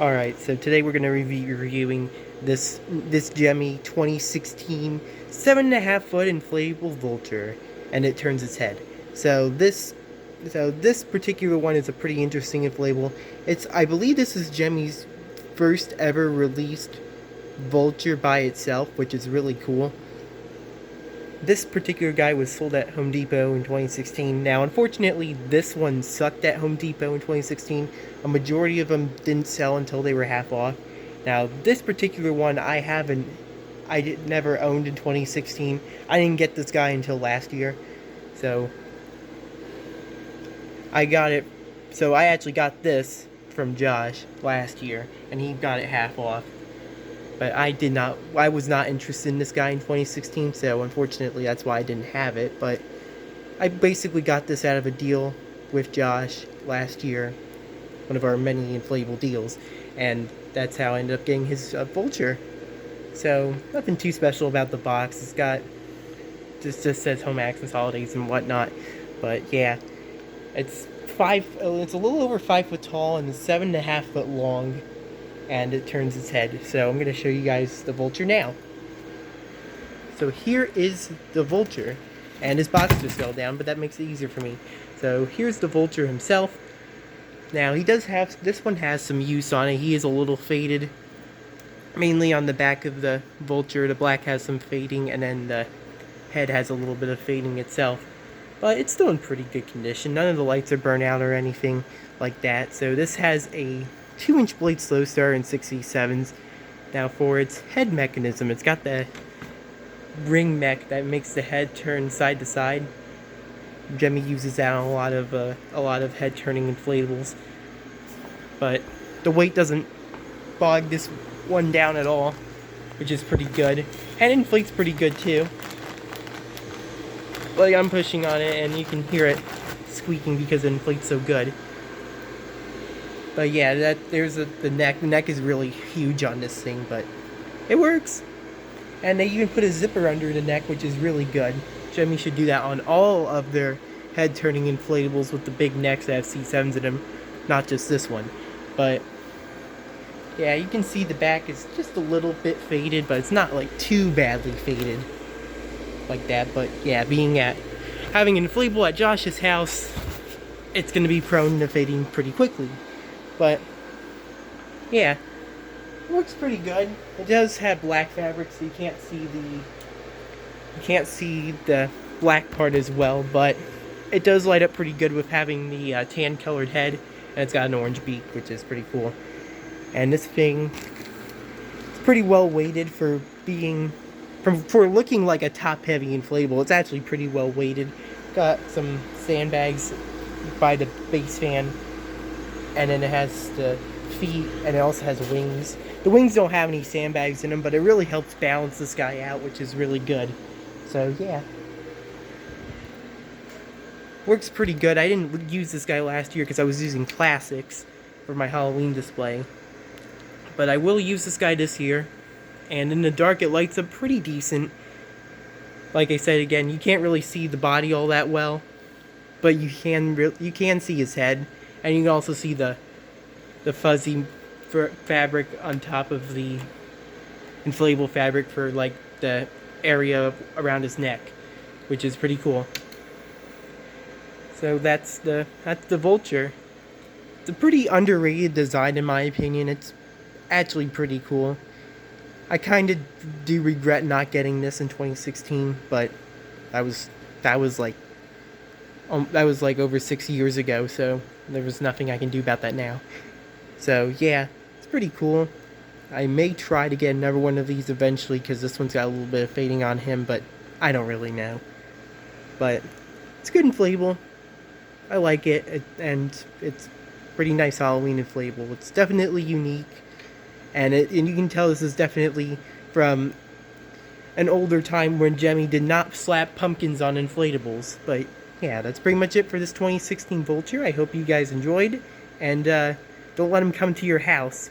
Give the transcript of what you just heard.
Alright, so today we're going to be reviewing this Gemmy 2016 7.5 foot inflatable Vulture, and it turns its head. So this particular one is a pretty interesting inflatable. I believe this is Gemmy's first ever released Vulture by itself, which is really cool. This particular guy was sold at Home Depot in 2016. Now, unfortunately, this one sucked at Home Depot in 2016. A majority of them didn't sell until they were half off. Now, this particular one never owned in 2016. I didn't get this guy until last year. So, I got it. So, I actually got this from Josh last year, and he got it half off. But I was not interested in this guy in 2016, so unfortunately that's why I didn't have it. But I basically got this out of a deal with Josh last year, one of our many inflatable deals, and that's how I ended up getting his Vulture. So nothing too special about the box. It's got just says home access holidays and whatnot. But yeah, it's a little over 5 foot tall and 7.5 foot long. And it turns its head. So I'm going to show you guys the Vulture now. So here is the Vulture. And his box just fell down, but that makes it easier for me. So here's the Vulture himself. Now this one has some use on it. He is a little faded. Mainly on the back of the Vulture. The black has some fading, and then the head has a little bit of fading itself. But it's still in pretty good condition. None of the lights are burnt out or anything like that. So this has a 2-inch blade slow star and 67s. Now for its head mechanism, it's got the ring mech that makes the head turn side to side. Gemmy uses that on a lot of head turning inflatables, but the weight doesn't bog this one down at all, which is pretty good. Head inflates pretty good too. Like, I'm pushing on it and you can hear it squeaking because it inflates so good. But yeah, there's the neck. The neck is really huge on this thing, but it works. And they even put a zipper under the neck, which is really good. Gemmy should do that on all of their head-turning inflatables with the big necks that have C7s in them, not just this one. But yeah, you can see the back is just a little bit faded, but it's not like too badly faded like that. But yeah, having an inflatable at Josh's house, it's going to be prone to fading pretty quickly. But yeah, it looks pretty good. It does have black fabric, so you can't see the black part as well, but it does light up pretty good with having the tan colored head, and it's got an orange beak, which is pretty cool. And this thing is pretty well weighted for looking like a top heavy inflatable. It's actually pretty well weighted. Got some sandbags by the base fan. And then it has the feet, and it also has wings. The wings don't have any sandbags in them, but it really helps balance this guy out, which is really good. So yeah, works pretty good. I didn't use this guy last year because I was using classics for my Halloween display, but I will use this guy this year. And in the dark, it lights up pretty decent. Like I said again, you can't really see the body all that well, but you can see his head. And you can also see the fuzzy fabric on top of the inflatable fabric for like the area around his neck, which is pretty cool. So that's the Vulture. It's a pretty underrated design in my opinion. It's actually pretty cool. I kind of do regret not getting this in 2016, but that was like over 6 years ago, so there was nothing I can do about that now. So yeah, it's pretty cool. I may try to get another one of these eventually, because this one's got a little bit of fading on him, but I don't really know. But it's good inflatable. I like it, and it's pretty nice Halloween inflatable. It's definitely unique, and you can tell this is definitely from an older time when Gemmy did not slap pumpkins on inflatables. But yeah, that's pretty much it for this 2016 Vulture. I hope you guys enjoyed, and don't let them come to your house.